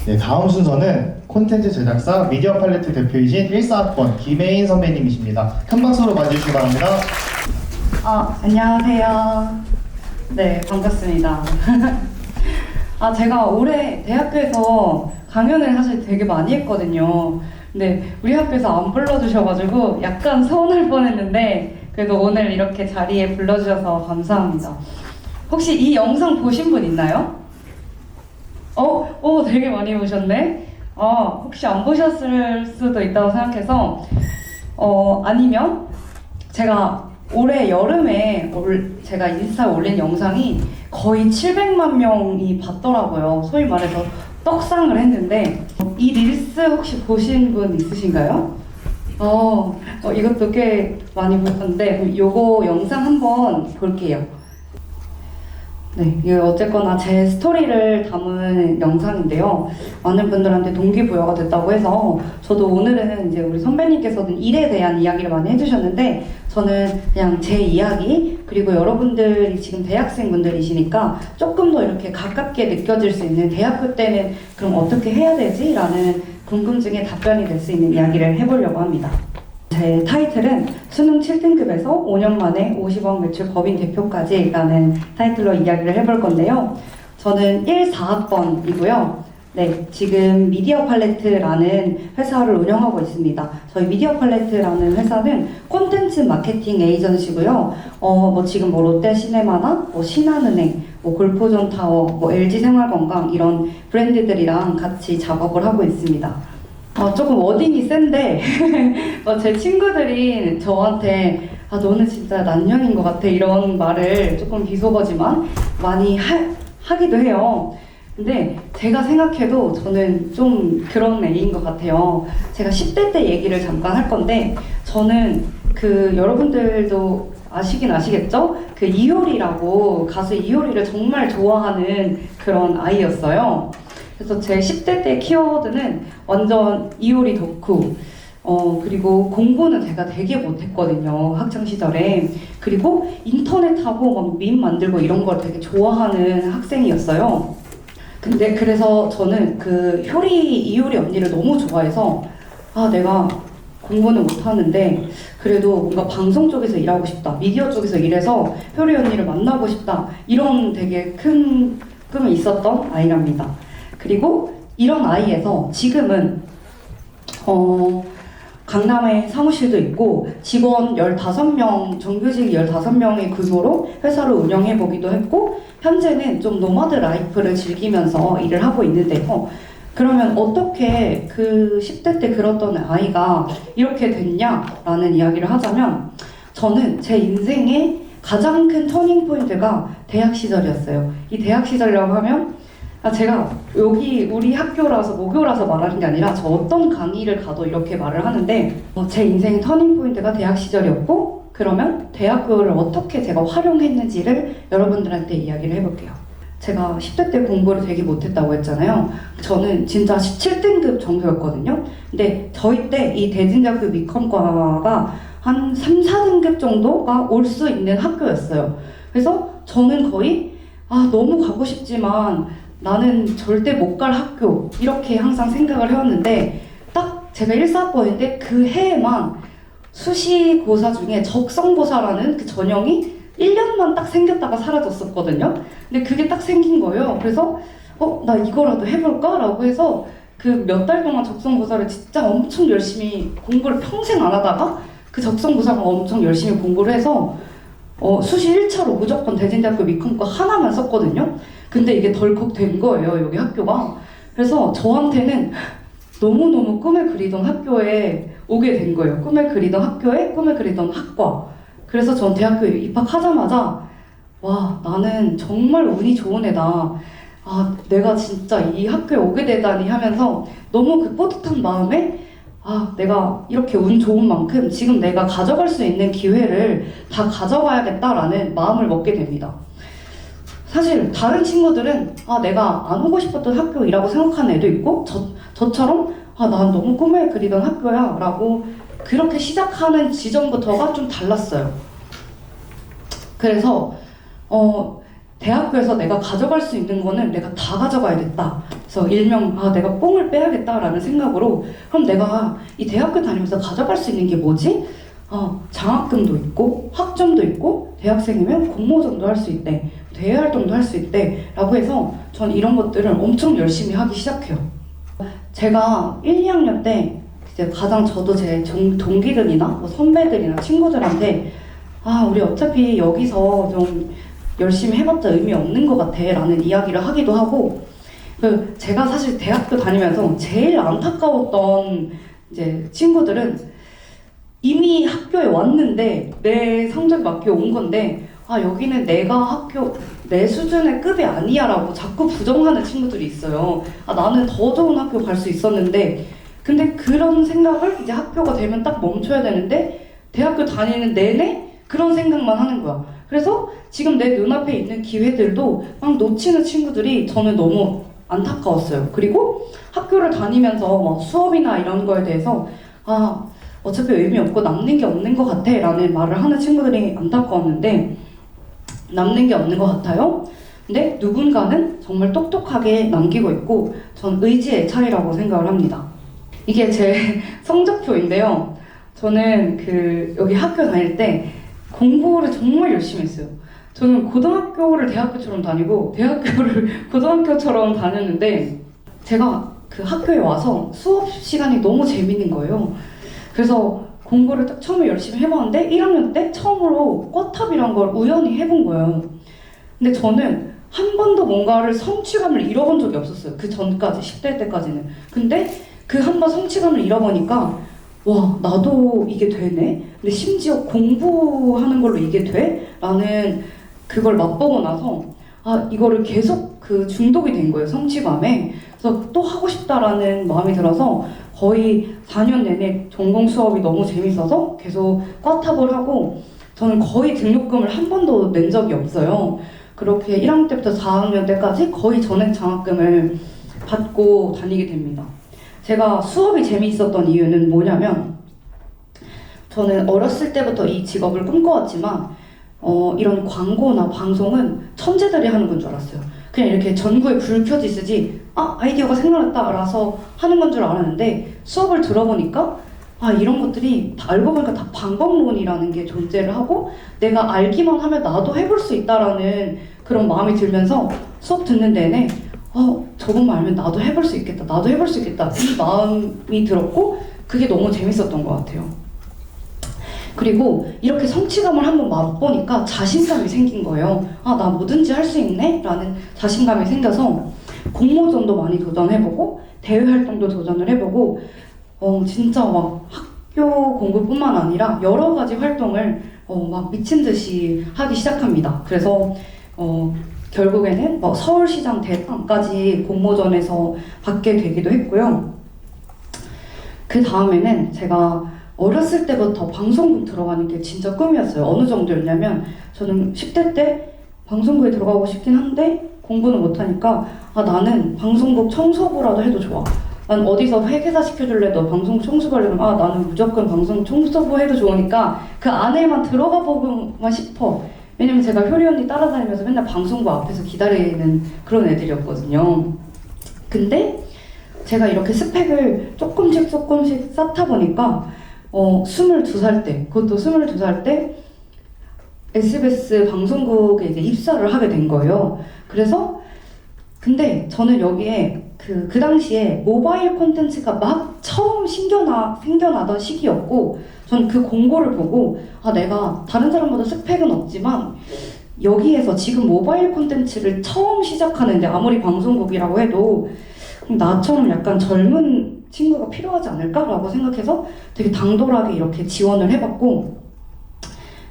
네, 다음 순서는 콘텐츠 제작사 미디어 팔레트 대표이신 14학번 김혜인 선배님이십니다. 큰 박수로 맞이해주시기 바랍니다. 안녕하세요. 네, 반갑습니다. 제가 올해 대학교에서 강연을 사실 되게 많이 했거든요. 근데 우리 학교에서 안 불러주셔가지고 약간 서운할 뻔했는데 그래도 오늘 이렇게 자리에 불러주셔서 감사합니다. 혹시 이 영상 보신 분 있나요? 되게 많이 보셨네. 혹시 안 보셨을 수도 있다고 생각해서 아니면 제가 올해 여름에 제가 인스타에 올린 영상이 거의 700만 명이 봤더라고요. 소위 말해서 떡상을 했는데 이 릴스 혹시 보신 분 있으신가요? 이것도 꽤 많이 보셨는데 그럼 요거 영상 한번 볼게요. 네, 이게 어쨌거나 제 스토리를 담은 영상인데요. 많은 분들한테 동기부여가 됐다고 해서 저도 오늘은 이제 우리 선배님께서는 일에 대한 이야기를 많이 해주셨는데 저는 그냥 제 이야기 그리고 여러분들이 지금 대학생분들이시니까 조금 더 이렇게 가깝게 느껴질 수 있는 대학교 때는 그럼 어떻게 해야 되지? 라는 궁금증에 답변이 될 수 있는 이야기를 해보려고 합니다. 제 타이틀은 수능 7등급에서 5년 만에 50억 매출 법인 대표까지 라는 타이틀로 이야기를 해볼 건데요. 저는 14학번이고요. 네, 지금 미디어 팔레트라는 회사를 운영하고 있습니다. 저희 미디어 팔레트라는 회사는 콘텐츠 마케팅 에이전시고요. 지금 롯데시네마나 신한은행, 골프존타워, LG생활건강 이런 브랜드들이랑 같이 작업을 하고 있습니다. 조금 워딩이 센데 제 친구들이 저한테 너는 진짜 난년인 것 같아 이런 말을 조금 비속어지만 많이 하기도 해요. 근데 제가 생각해도 저는 좀 그런 애인 것 같아요. 제가 10대 때 얘기를 잠깐 할 건데 저는 여러분들도 아시긴 아시겠죠? 이효리라고 가수 이효리를 정말 좋아하는 그런 아이였어요. 그래서 제 10대 때 키워드는 완전 이효리 덕후. 그리고 공부는 제가 되게 못했거든요. 학창시절에. 그리고 인터넷하고 막 밈 만들고 이런 걸 되게 좋아하는 학생이었어요. 근데 그래서 저는 이효리 언니를 너무 좋아해서 내가 공부는 못하는데 그래도 뭔가 방송 쪽에서 일하고 싶다. 미디어 쪽에서 일해서 효리 언니를 만나고 싶다. 이런 되게 큰 꿈이 있었던 아이랍니다. 그리고 이런 아이에서 지금은 강남에 사무실도 있고 직원 15명, 정규직 15명의 규모로 회사를 운영해보기도 했고 현재는 좀 노마드 라이프를 즐기면서 일을 하고 있는데요. 그러면 어떻게 10대 때 그랬던 아이가 이렇게 됐냐라는 이야기를 하자면 저는 제 인생의 가장 큰 터닝 포인트가 대학 시절이었어요. 이 대학 시절이라고 하면 제가 여기 우리 학교라서 모교라서 말하는 게 아니라 저 어떤 강의를 가도 이렇게 말을 하는데 제 인생의 터닝 포인트가 대학 시절이었고 그러면 대학교를 어떻게 제가 활용했는지를 여러분들한테 이야기를 해볼게요. 제가 10대 때 공부를 되게 못했다고 했잖아요. 저는 진짜 17등급 정도였거든요. 근데 저희 때 이 대진대학교 미컴과가 한 3, 4등급 정도가 올 수 있는 학교였어요. 그래서 저는 거의 너무 가고 싶지만 나는 절대 못 갈 학교 이렇게 항상 생각을 해왔는데 딱 제가 1사학번인데 그 해에만 수시고사 중에 적성고사라는 그 전형이 1년만 딱 생겼다가 사라졌었거든요. 근데 그게 딱 생긴 거예요. 그래서 나 이거라도 해볼까? 라고 해서 몇 달 동안 적성고사를 진짜 엄청 열심히 공부를 평생 안 하다가 그 적성고사가 엄청 열심히 공부를 해서 수시 1차로 무조건 대진대학교 미컴과 하나만 썼거든요. 근데 이게 덜컥 된 거예요, 여기 학교가. 그래서 저한테는 너무너무 꿈을 그리던 학교에 오게 된 거예요. 꿈을 그리던 학교에 꿈을 그리던 학과. 그래서 전 대학교에 입학하자마자 나는 정말 운이 좋은 애다. 내가 진짜 이 학교에 오게 되다니 하면서 너무 뿌듯한 마음에 내가 이렇게 운 좋은 만큼 지금 내가 가져갈 수 있는 기회를 다 가져가야겠다라는 마음을 먹게 됩니다. 사실 다른 친구들은 내가 안 오고 싶었던 학교이라고 생각하는 애도 있고 저처럼 난 너무 꿈을 그리던 학교야 라고 그렇게 시작하는 지점부터가 좀 달랐어요. 그래서 대학교에서 내가 가져갈 수 있는 거는 내가 다 가져가야겠다. 그래서 일명 내가 뽕을 빼야겠다라는 생각으로 그럼 내가 이 대학교 다니면서 가져갈 수 있는 게 뭐지? 장학금도 있고 학점도 있고 대학생이면 공모전도 할 수 있대. 대외 활동도 할 수 있대 라고 해서 전 이런 것들을 엄청 열심히 하기 시작해요. 제가 1, 2학년 때 이제 가장 저도 제 동기들이나 뭐 선배들이나 친구들한테 우리 어차피 여기서 좀 열심히 해봤자 의미 없는 것 같아 라는 이야기를 하기도 하고, 제가 사실 대학교 다니면서 제일 안타까웠던 이제 친구들은 이미 학교에 왔는데 내 성적이 맞게 온 건데 여기는 내 수준의 급이 아니야 라고 자꾸 부정하는 친구들이 있어요. 나는 더 좋은 학교 갈 수 있었는데, 근데 그런 생각을 이제 학교가 되면 딱 멈춰야 되는데 대학교 다니는 내내 그런 생각만 하는 거야. 그래서 지금 내 눈앞에 있는 기회들도 막 놓치는 친구들이 저는 너무 안타까웠어요. 그리고 학교를 다니면서 막 수업이나 이런 거에 대해서 어차피 의미 없고 남는 게 없는 것 같아 라는 말을 하는 친구들이 안타까웠는데, 남는 게 없는 것 같아요. 근데 누군가는 정말 똑똑하게 남기고 있고 전 의지의 차이라고 생각을 합니다. 이게 제 성적표인데요. 저는 여기 학교 다닐 때 공부를 정말 열심히 했어요. 저는 고등학교를 대학교처럼 다니고 대학교를 고등학교처럼 다녔는데, 제가 그 학교에 와서 수업 시간이 너무 재밌는 거예요. 그래서 공부를 딱 처음에 열심히 해봤는데 1학년 때 처음으로 쿼탑이란 걸 우연히 해본 거예요. 근데 저는 한 번도 뭔가를 성취감을 잃어본 적이 없었어요. 그 전까지, 10대 때까지는. 근데 그 한 번 성취감을 잃어보니까 와, 나도 이게 되네? 근데 심지어 공부하는 걸로 이게 돼? 라는 그걸 맛보고 나서 이거를 계속 중독이 된 거예요, 성취감에. 그래서 또 하고 싶다라는 마음이 들어서 거의 4년 내내 전공 수업이 너무 재밌어서 계속 꽈탑을 하고, 저는 거의 등록금을 한 번도 낸 적이 없어요. 그렇게 1학년 때부터 4학년 때까지 거의 전액 장학금을 받고 다니게 됩니다. 제가 수업이 재미있었던 이유는 뭐냐면, 저는 어렸을 때부터 이 직업을 꿈꿔왔지만 이런 광고나 방송은 천재들이 하는 건 줄 알았어요. 그냥 이렇게 전구에 불 켜지듯이 아이디어가 생각났다 라서 하는 건 줄 알았는데, 수업을 들어보니까 이런 것들이 알고 보니까 다 방법론이라는 게 존재를 하고 내가 알기만 하면 나도 해볼 수 있다라는 그런 마음이 들면서 수업 듣는 내내 저것만 알면 나도 해볼 수 있겠다, 나도 해볼 수 있겠다 이 마음이 들었고, 그게 너무 재밌었던 것 같아요. 그리고 이렇게 성취감을 한번 맛보니까 자신감이 생긴 거예요. 나 뭐든지 할 수 있네? 라는 자신감이 생겨서 공모전도 많이 도전해보고 대외 활동도 도전을 해보고 진짜 막 학교 공부뿐만 아니라 여러 가지 활동을 막 미친 듯이 하기 시작합니다. 그래서 결국에는 서울시장 대상까지 공모전에서 받게 되기도 했고요. 그 다음에는 제가 어렸을 때부터 방송국 들어가는 게 진짜 꿈이었어요. 어느 정도였냐면, 저는 10대 때 방송국에 들어가고 싶긴 한데 공부는 못하니까 나는 방송국 청소부라도 해도 좋아. 난 어디서 회계사 시켜줄래? 너 방송국 청소부 하려면 나는 무조건 방송 청소부 해도 좋으니까 그 안에만 들어가 보고만 싶어. 왜냐면 제가 효리 언니 따라다니면서 맨날 방송부 앞에서 기다리는 그런 애들이었거든요. 근데 제가 이렇게 스펙을 조금씩 쌓다 보니까 22살 때, 그것도 22살 때 SBS 방송국에 이제 입사를 하게 된 거예요. 그래서 근데 저는 여기에 그 당시에 모바일 콘텐츠가 막 처음 생겨나던 시기였고, 저는 그 공고를 보고 내가 다른 사람보다 스펙은 없지만 여기에서 지금 모바일 콘텐츠를 처음 시작하는데 아무리 방송국이라고 해도 나처럼 약간 젊은 친구가 필요하지 않을까라고 생각해서 되게 당돌하게 이렇게 지원을 해봤고,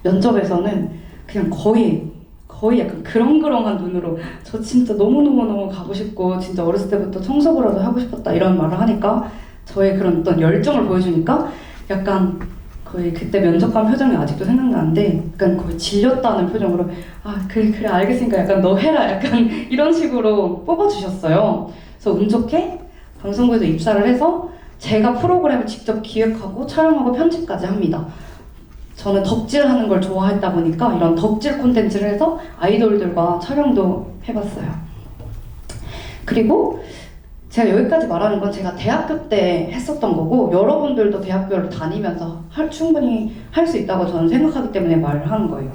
면접에서는 그냥 거의 약간 그렁그렁한 눈으로 저 진짜 너무너무 가고 싶고 진짜 어렸을 때부터 청소부라도 하고 싶었다 이런 말을 하니까, 저의 그런 어떤 열정을 보여주니까 약간 거의 그때 면접관 표정이 아직도 생각나는데 약간 거의 질렸다는 표정으로 그래 알겠으니까 약간 너 해라 약간 이런 식으로 뽑아주셨어요. 그래서 운 좋게 방송국에서 입사를 해서 제가 프로그램을 직접 기획하고 촬영하고 편집까지 합니다. 저는 덕질하는 걸 좋아했다 보니까 이런 덕질 콘텐츠를 해서 아이돌들과 촬영도 해봤어요. 그리고 제가 여기까지 말하는 건 제가 대학교 때 했었던 거고, 여러분들도 대학교를 다니면서 충분히 할 수 있다고 저는 생각하기 때문에 말을 하는 거예요.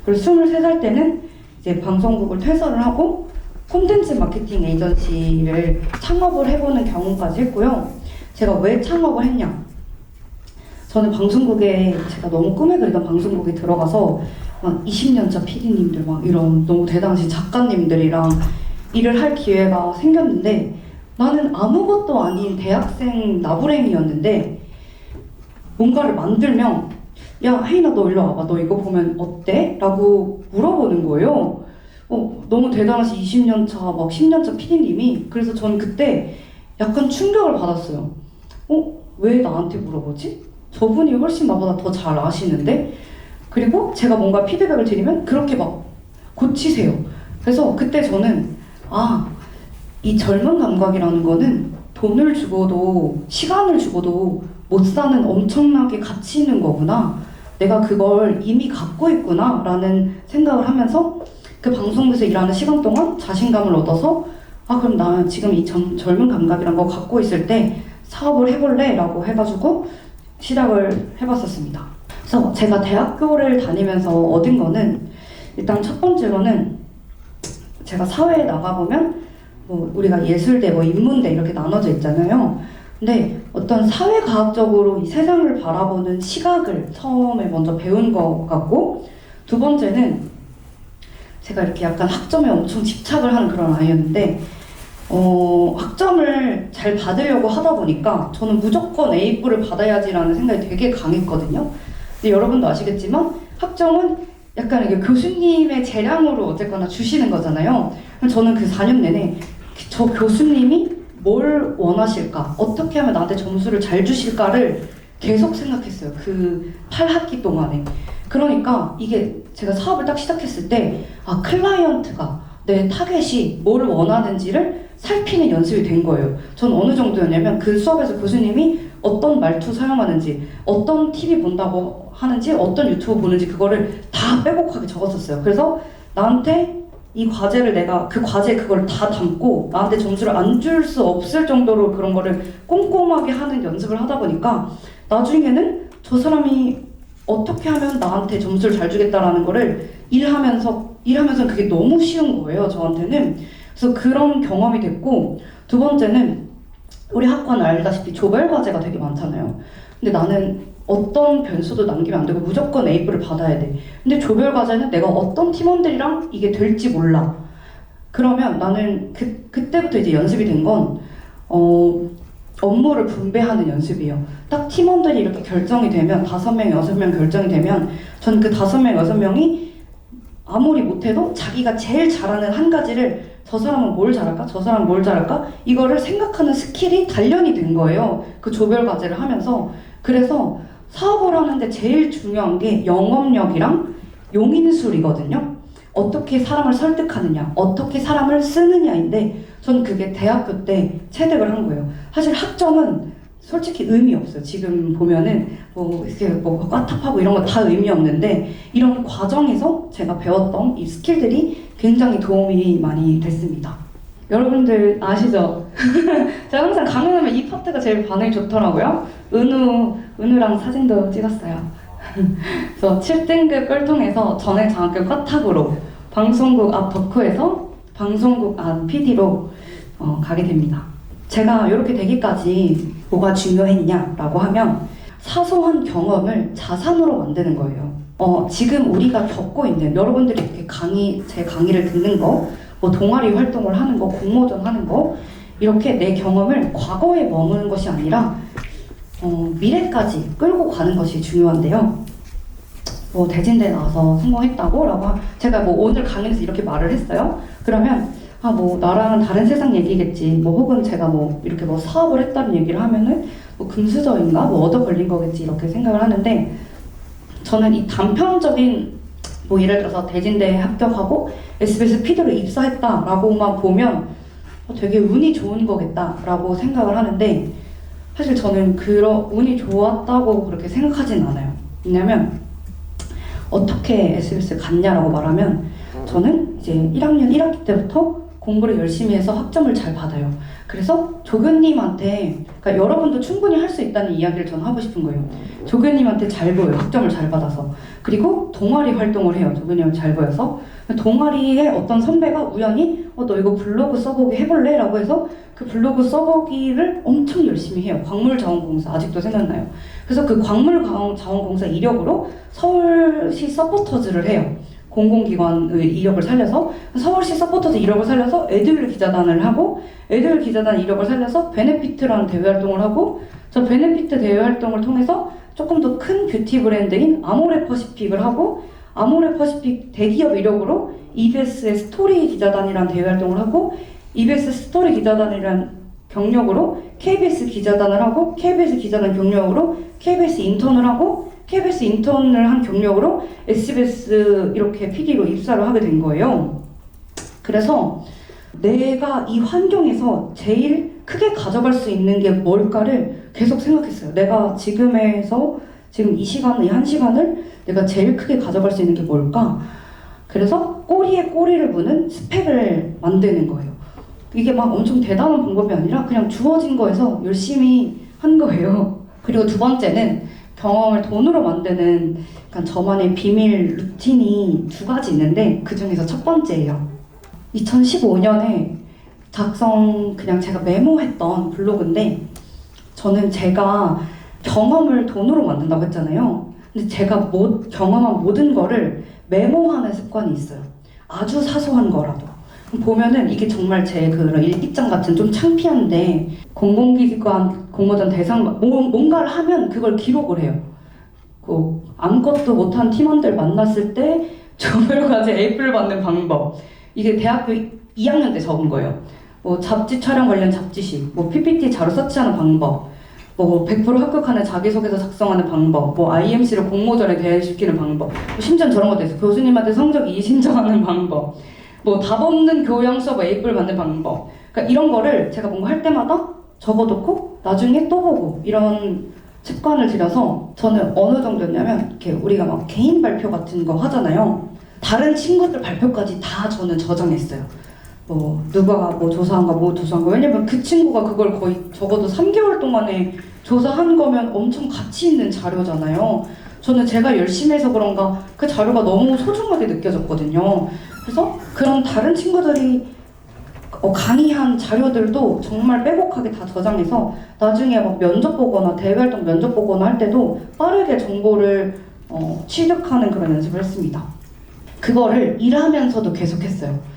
그리고 23살 때는 이제 방송국을 퇴사를 하고 콘텐츠 마케팅 에이전시를 창업을 해보는 경우까지 했고요. 제가 왜 창업을 했냐? 저는 방송국에 제가 너무 꿈에 그리던 방송국에 들어가서 막 20년차 PD님들 막 이런 너무 대단하신 작가님들이랑 일을 할 기회가 생겼는데, 나는 아무것도 아닌 대학생 나부랭이였는데 뭔가를 만들면 야 혜인아 너 일로 와봐, 너 이거 보면 어때? 라고 물어보는 거예요. 너무 대단하신 20년차 막 10년차 PD님이. 그래서 저는 그때 약간 충격을 받았어요. 왜 나한테 물어보지? 저분이 훨씬 나보다 더 잘 아시는데? 그리고 제가 뭔가 피드백을 드리면 그렇게 막 고치세요. 그래서 그때 저는 이 젊은 감각이라는 거는 돈을 주고도 시간을 주고도 못 사는 엄청나게 가치 있는 거구나. 내가 그걸 이미 갖고 있구나 라는 생각을 하면서 그 방송국에서 일하는 시간 동안 자신감을 얻어서 그럼 나 지금 이 젊은 감각이란 거 갖고 있을 때 사업을 해볼래? 라고 해가지고 시작을 해봤었습니다. 그래서 제가 대학교를 다니면서 얻은 거는, 일단 첫 번째로는 제가 사회에 나가보면 우리가 예술대, 인문대 이렇게 나눠져 있잖아요. 근데 어떤 사회과학적으로 이 세상을 바라보는 시각을 처음에 먼저 배운 것 같고, 두 번째는 제가 이렇게 약간 학점에 엄청 집착을 하는 그런 아이였는데, 학점을 잘 받으려고 하다 보니까 저는 무조건 A뿔을 받아야지라는 생각이 되게 강했거든요. 근데 여러분도 아시겠지만 학점은 약간 이게 교수님의 재량으로 어쨌거나 주시는 거잖아요. 저는 그 4년 내내 저 교수님이 뭘 원하실까? 어떻게 하면 나한테 점수를 잘 주실까를 계속 생각했어요. 그 8학기 동안에. 그러니까 이게 제가 사업을 딱 시작했을 때 클라이언트가 내 타겟이 뭘 원하는지를 살피는 연습이 된 거예요. 전 어느 정도였냐면 그 수업에서 교수님이 어떤 말투 사용하는지, 어떤 TV 본다고 하는지, 어떤 유튜브 보는지 그거를 다 빼곡하게 적었었어요. 그래서 나한테 이 과제를 내가 그 과제에 그걸 다 담고 나한테 점수를 안 줄 수 없을 정도로 그런 거를 꼼꼼하게 하는 연습을 하다 보니까 나중에는 저 사람이 어떻게 하면 나한테 점수를 잘 주겠다라는 거를 일하면서 그게 너무 쉬운 거예요, 저한테는. 그래서 그런 경험이 됐고, 두 번째는 우리 학과는 알다시피 조별 과제가 되게 많잖아요. 근데 나는 어떤 변수도 남기면 안 되고 무조건 A뿔을 받아야 돼. 근데 조별 과제는 내가 어떤 팀원들이랑 이게 될지 몰라. 그러면 나는 그때부터 이제 연습이 된 건 업무를 분배하는 연습이에요. 딱 팀원들이 이렇게 결정이 되면 5명, 6명 결정이 되면 전 그 5명, 6명이 아무리 못해도 자기가 제일 잘하는 한 가지를 저 사람은 뭘 잘할까? 저 사람은 뭘 잘할까? 이거를 생각하는 스킬이 단련이 된 거예요. 그 조별 과제를 하면서. 그래서 사업을 하는데 제일 중요한 게 영업력이랑 용인술이거든요. 어떻게 사람을 설득하느냐, 어떻게 사람을 쓰느냐인데 전 그게 대학교 때 체득을 한 거예요. 사실 학점은 솔직히 의미 없어요. 지금 보면은 이렇게 꽈탑하고 이런 거 다 의미 없는데 이런 과정에서 제가 배웠던 이 스킬들이 굉장히 도움이 많이 됐습니다. 여러분들 아시죠? 제가 항상 강연하면 이 파트가 제일 반응이 좋더라고요. 은우랑 사진도 찍었어요. 그래서 7등급 꼴통에서 전액 장학금 꽈탑으로 방송국 앞 덕후에서 방송국 안 PD로 가게 됩니다. 제가 이렇게 되기까지 뭐가 중요했냐라고 하면 사소한 경험을 자산으로 만드는 거예요. 지금 우리가 겪고 있는 여러분들이 이렇게 제 강의를 듣는 거, 동아리 활동을 하는 거, 공모전 하는 거, 이렇게 내 경험을 과거에 머무는 것이 아니라 미래까지 끌고 가는 것이 중요한데요. 대진대 나와서 성공했다고 제가 오늘 강의에서 이렇게 말을 했어요. 그러면 나랑은 다른 세상 얘기겠지. 혹은 제가 이렇게 사업을 했다는 얘기를 하면은 금수저인가? 얻어 걸린 거겠지. 이렇게 생각을 하는데 저는 이 단편적인 예를 들어서 대진대에 합격하고 SBS PD로 입사했다라고만 보면 되게 운이 좋은 거겠다라고 생각을 하는데 사실 저는 그런 운이 좋았다고 그렇게 생각하진 않아요. 왜냐면 어떻게 SBS를 갔냐라고 말하면 저는 이제 1학년 1학기 때부터 공부를 열심히 해서 학점을 잘 받아요. 그래서 조교님한테, 그러니까 여러분도 충분히 할 수 있다는 이야기를 저는 하고 싶은 거예요. 조교님한테 잘 보여요. 학점을 잘 받아서. 그리고 동아리 활동을 해요. 조교님한테 잘 보여서. 동아리에 어떤 선배가 우연히 너 이거 블로그 써보기 해볼래? 라고 해서 그 블로그 써보기를 엄청 열심히 해요. 광물자원공사 아직도 생각나요. 그래서 그 광물자원공사 이력으로 서울시 서포터즈를 해요. 공공기관의 이력을 살려서 서울시 서포터즈 이력을 살려서 에듀윌 기자단을 하고 에듀윌 기자단 이력을 살려서 베네피트라는 대외 활동을 하고 저 베네피트 대외 활동을 통해서 조금 더 큰 뷰티 브랜드인 아모레 퍼시픽을 하고 아모레 퍼시픽 대기업 이력으로 EBS의 스토리 기자단이라는 대외 활동을 하고 EBS 스토리 기자단이라는 경력으로 KBS 기자단을 하고 KBS 기자단 경력으로 KBS 인턴을 하고 KBS 인턴을 한 경력으로 SBS 이렇게 PD로 입사를 하게 된 거예요. 그래서 내가 이 환경에서 제일 크게 가져갈 수 있는 게 뭘까를 계속 생각했어요. 내가 지금 이 시간, 이 한 시간을 내가 제일 크게 가져갈 수 있는 게 뭘까? 그래서 꼬리에 꼬리를 무는 스펙을 만드는 거예요. 이게 막 엄청 대단한 방법이 아니라 그냥 주어진 거에서 열심히 한 거예요. 그리고 두 번째는 경험을 돈으로 만드는 약간 저만의 비밀 루틴이 두 가지 있는데 그 중에서 첫 번째예요. 2015년에 그냥 제가 메모했던 블로그인데 저는 제가 경험을 돈으로 만든다고 했잖아요. 근데 제가 경험한 모든 거를 메모하는 습관이 있어요. 아주 사소한 거라도. 보면은 이게 정말 제 그런 일기장 같은 좀 창피한데 공공기관 공모전 대상 뭔가를 하면 그걸 기록을 해요. 아무것도 못한 팀원들 만났을 때 조별과제 A플 받는 방법. 이게 대학교 2학년 때 적은 거예요. 잡지 촬영 관련 잡지식, PPT 자료 서치하는 방법, 100% 합격하는 자기소개서 작성하는 방법, IMC를 공모전에 대행시키는 방법, 심지어 저런 것도 있어요. 교수님한테 성적 이의 신청하는 방법, 답 없는 교양 수업 A플 받는 방법. 그러니까 이런 거를 제가 뭔가 할 때마다 적어놓고 나중에 또 보고 이런 습관을 들여서 저는 어느 정도였냐면 이렇게 우리가 막 개인 발표 같은 거 하잖아요. 다른 친구들 발표까지 다 저는 저장했어요. 누가 조사한 거, 조사한 거. 왜냐면 그 친구가 그걸 거의 적어도 3개월 동안에 조사한 거면 엄청 가치 있는 자료잖아요. 저는 제가 열심히 해서 그런가 그 자료가 너무 소중하게 느껴졌거든요. 그래서 그런 다른 친구들이 강의한 자료들도 정말 빼곡하게 다 저장해서 나중에 면접 보거나 대외활동 면접 보거나 할 때도 빠르게 정보를 취득하는 그런 연습을 했습니다. 그거를 일하면서도 계속했어요.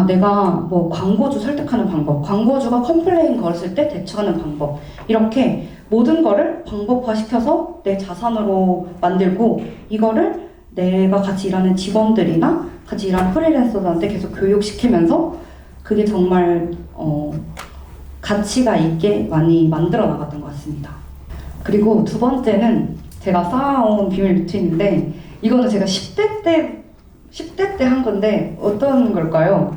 내가 광고주 설득하는 방법, 광고주가 컴플레인 걸었을 때 대처하는 방법, 이렇게 모든 거를 방법화시켜서 내 자산으로 만들고 이거를 내가 같이 일하는 직원들이나 같이 일하는 프리랜서들한테 계속 교육시키면서 그게 정말 가치가 있게 많이 만들어 나갔던 것 같습니다. 그리고 두 번째는 제가 쌓아온 비밀 루틴인데 이거는 제가 10대 때 한 건데 어떤 걸까요?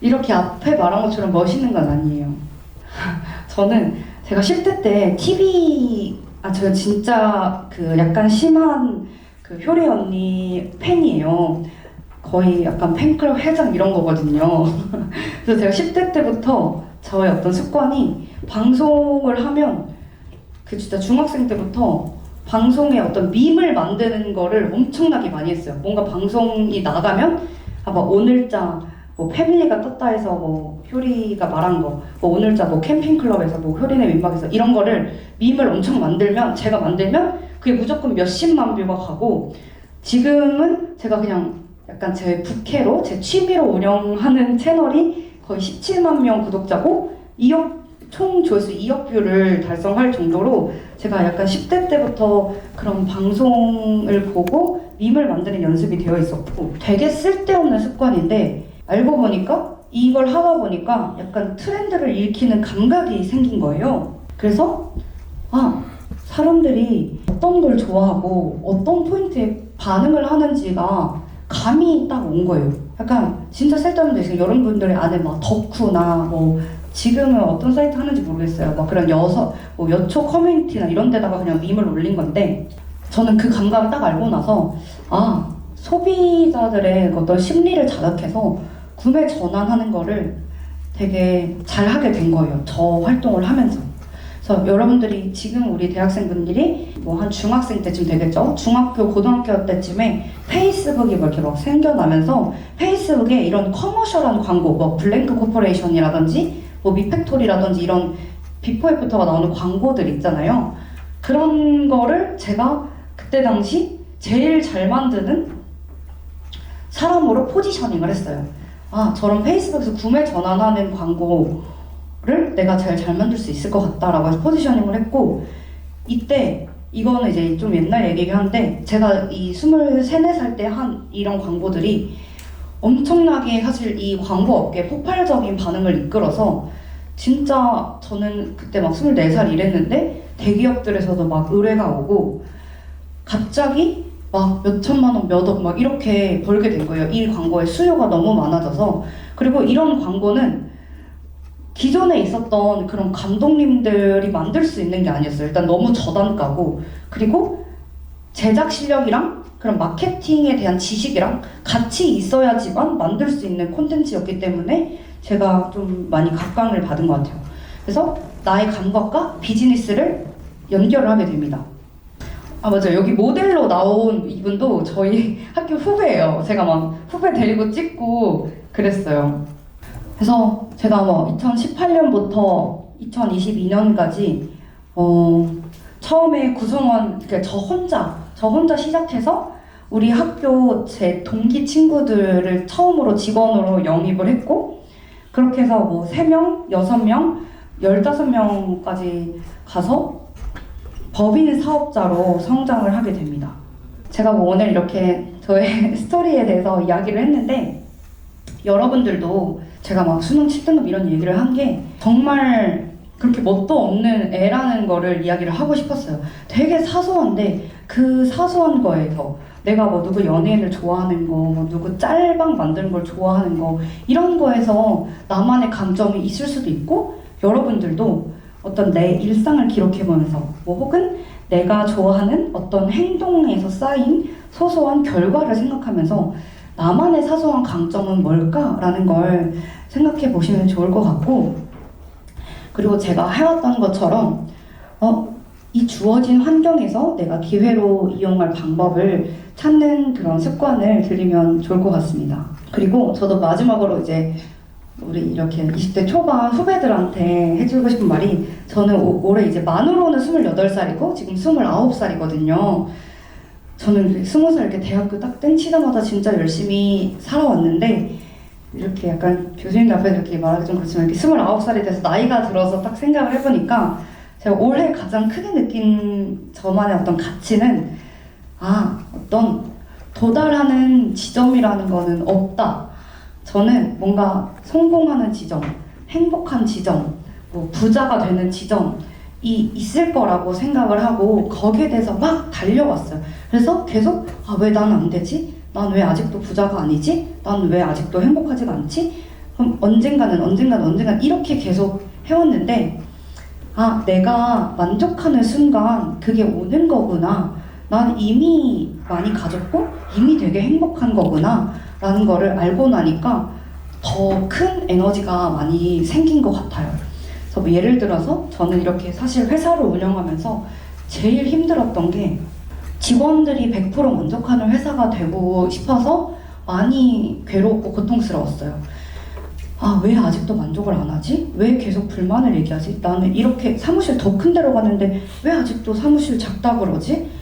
이렇게 앞에 말한 것처럼 멋있는 건 아니에요. 저는 제가 10대 때 제가 진짜 약간 심한 효리 언니 팬이에요. 거의 약간 팬클럽 회장 이런 거거든요. 그래서 제가 10대 때부터 저의 어떤 습관이 방송을 하면 진짜 중학생 때부터 방송에 어떤 밈을 만드는 거를 엄청나게 많이 했어요. 뭔가 방송이 나가면 오늘자 패밀리가 떴다 해서 효리가 말한 거, 오늘자 캠핑클럽에서 효리네 민박에서 이런 거를 밈을 엄청 제가 만들면 그게 무조건 몇십만 뷰가 가고 지금은 제가 그냥 약간 제 부캐로 제 취미로 운영하는 채널이 거의 17만 명 구독자고 총 조회수 2억 뷰를 달성할 정도로 제가 약간 10대 때부터 그런 방송을 보고 밈을 만드는 연습이 되어 있었고 되게 쓸데없는 습관인데 알고 보니까 이걸 하다 보니까 약간 트렌드를 읽히는 감각이 생긴 거예요. 그래서 사람들이 어떤 걸 좋아하고 어떤 포인트에 반응을 하는지가 감이 딱 온 거예요. 약간 진짜 쓸데없는 데 여러분들의 안에 덕후나 지금은 어떤 사이트 하는지 모르겠어요. 그런 여초 커뮤니티나 이런 데다가 그냥 밈을 올린 건데 저는 그 감각을 딱 알고 나서 아, 소비자들의 어떤 심리를 자극해서 구매 전환하는 거를 되게 잘 하게 된 거예요. 저 활동을 하면서. 그래서 여러분들이 지금 우리 대학생분들이 뭐 한 중학생 때쯤 되겠죠? 중학교, 고등학교 때쯤에 페이스북이 뭐 이렇게 막 생겨나면서 페이스북에 이런 커머셜한 광고, 뭐 블랭크 코퍼레이션이라든지 뭐 미팩토리라든지 이런 비포 애프터가 나오는 광고들 있잖아요. 그런 거를 제가 그때 당시 제일 잘 만드는 사람으로 포지셔닝을 했어요. 아, 저런 페이스북에서 구매 전환하는 광고를 내가 제일 잘 만들 수 있을 것 같다라고 해서 포지셔닝을 했고, 이때 이거는 이제 좀 옛날 얘기긴 한데 제가 이 23, 4살 때 한 이런 광고들이 엄청나게 사실 이 광고 업계에 폭발적인 반응을 이끌어서 진짜 저는 그때 막 24살 일했는데 대기업들에서도 막 의뢰가 오고 갑자기 막 몇천만 원, 몇 억 막 이렇게 벌게 된 거예요. 이 광고의 수요가 너무 많아져서. 그리고 이런 광고는 기존에 있었던 그런 감독님들이 만들 수 있는 게 아니었어요. 일단 너무 저단가고, 그리고 제작 실력이랑 그런 마케팅에 대한 지식이랑 같이 있어야지만 만들 수 있는 콘텐츠였기 때문에 제가 좀 많이 각광을 받은 것 같아요. 그래서 나의 감각과 비즈니스를 연결을 하게 됩니다. 아, 맞아요. 여기 모델로 나온 이분도 저희 학교 후배예요. 제가 막 후배 데리고 찍고 그랬어요. 그래서 제가 뭐 2018년부터 2022년까지 처음에 구성원, 그러니까 저 혼자 시작해서 우리 학교 제 동기 친구들을 처음으로 직원으로 영입을 했고, 그렇게 해서 뭐 3명, 6명, 15명까지 가서 법인 사업자로 성장을 하게 됩니다. 제가 뭐 오늘 이렇게 저의 스토리에 대해서 이야기를 했는데, 여러분들도 제가 막 수능 7등급 이런 얘기를 한 게 정말 그렇게 뭣도 없는 애라는 거를 이야기를 하고 싶었어요. 되게 사소한데 그 사소한 거에서 내가 뭐 누구 연예인을 좋아하는 거, 뭐 누구 짤방 만드는 걸 좋아하는 거, 이런 거에서 나만의 감정이 있을 수도 있고, 여러분들도 어떤 내 일상을 기록해보면서 뭐 혹은 내가 좋아하는 어떤 행동에서 쌓인 소소한 결과를 생각하면서 나만의 사소한 강점은 뭘까라는 걸 생각해 보시면 좋을 것 같고, 그리고 제가 해왔던 것처럼 이 주어진 환경에서 내가 기회로 이용할 방법을 찾는 그런 습관을 들이면 좋을 것 같습니다. 그리고 저도 마지막으로 이제 우리 이렇게 20대 초반 후배들한테 해주고 싶은 말이, 저는 올해 이제 만으로는 28살이고 지금 29살이거든요. 저는 20살 이렇게 대학교 딱 땡치자마자 진짜 열심히 살아왔는데, 이렇게 약간 교수님들 앞에서 이렇게 말하기 좀 그렇지만 이렇게 29살이 돼서 나이가 들어서 딱 생각을 해보니까 제가 올해 가장 크게 느낀 저만의 어떤 가치는, 어떤 도달하는 지점이라는 거는 없다. 저는 뭔가 성공하는 지점, 행복한 지점, 뭐 부자가 되는 지점이 있을 거라고 생각을 하고 거기에 대해서 막 달려왔어요. 그래서 계속 왜 나는 안 되지? 난 왜 아직도 부자가 아니지? 난 왜 아직도 행복하지가 않지? 그럼 언젠가는 이렇게 계속 해왔는데, 내가 만족하는 순간 그게 오는 거구나. 난 이미 많이 가졌고 이미 되게 행복한 거구나 라는 거를 알고 나니까 더 큰 에너지가 많이 생긴 것 같아요. 그래서 뭐 예를 들어서 저는 이렇게 사실 회사를 운영하면서 제일 힘들었던 게, 직원들이 100% 만족하는 회사가 되고 싶어서 많이 괴롭고 고통스러웠어요. 왜 아직도 만족을 안 하지? 왜 계속 불만을 얘기하지? 나는 이렇게 사무실 더 큰 데로 갔는데 왜 아직도 사무실 작다 그러지?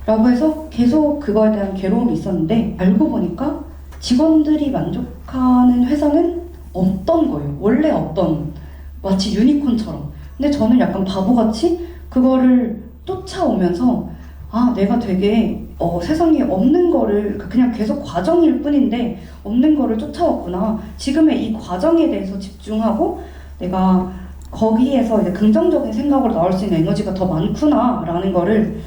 라고 해서 계속 그거에 대한 괴로움이 있었는데, 알고 보니까 직원들이 만족하는 회사는 없던 거예요. 원래 없던, 마치 유니콘처럼. 근데 저는 약간 바보같이 그거를 쫓아오면서 내가 되게 세상에 없는 거를, 그냥 계속 과정일 뿐인데 없는 거를 쫓아왔구나. 지금의 이 과정에 대해서 집중하고 내가 거기에서 이제 긍정적인 생각으로 나올 수 있는 에너지가 더 많구나 라는 거를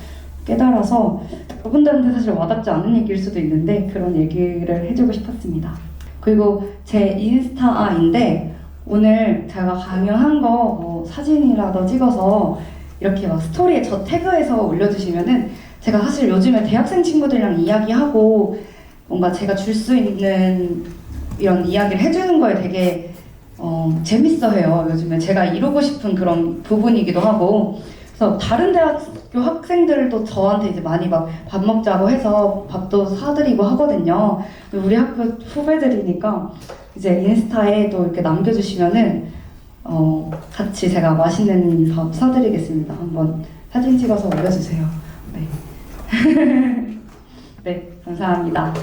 깨달아서, 여러분들한테 사실 와닿지 않은 얘기일 수도 있는데 그런 얘기를 해주고 싶었습니다. 그리고 제 인스타인데 오늘 제가 강연한 거 사진이라도 찍어서 이렇게 막 스토리에 저 태그해서 올려주시면은 제가 사실 요즘에 대학생 친구들이랑 이야기하고 뭔가 제가 줄 수 있는 이런 이야기를 해주는 거에 되게 재밌어해요. 요즘에 제가 이루고 싶은 그런 부분이기도 하고. 그래서 다른 대학교 학생들도 저한테 이제 많이 막 밥 먹자고 해서 밥도 사드리고 하거든요. 우리 학교 후배들이니까 이제 인스타에도 이렇게 남겨주시면은 같이 제가 맛있는 밥 사드리겠습니다. 한번 사진 찍어서 올려주세요. 네. 네, 감사합니다.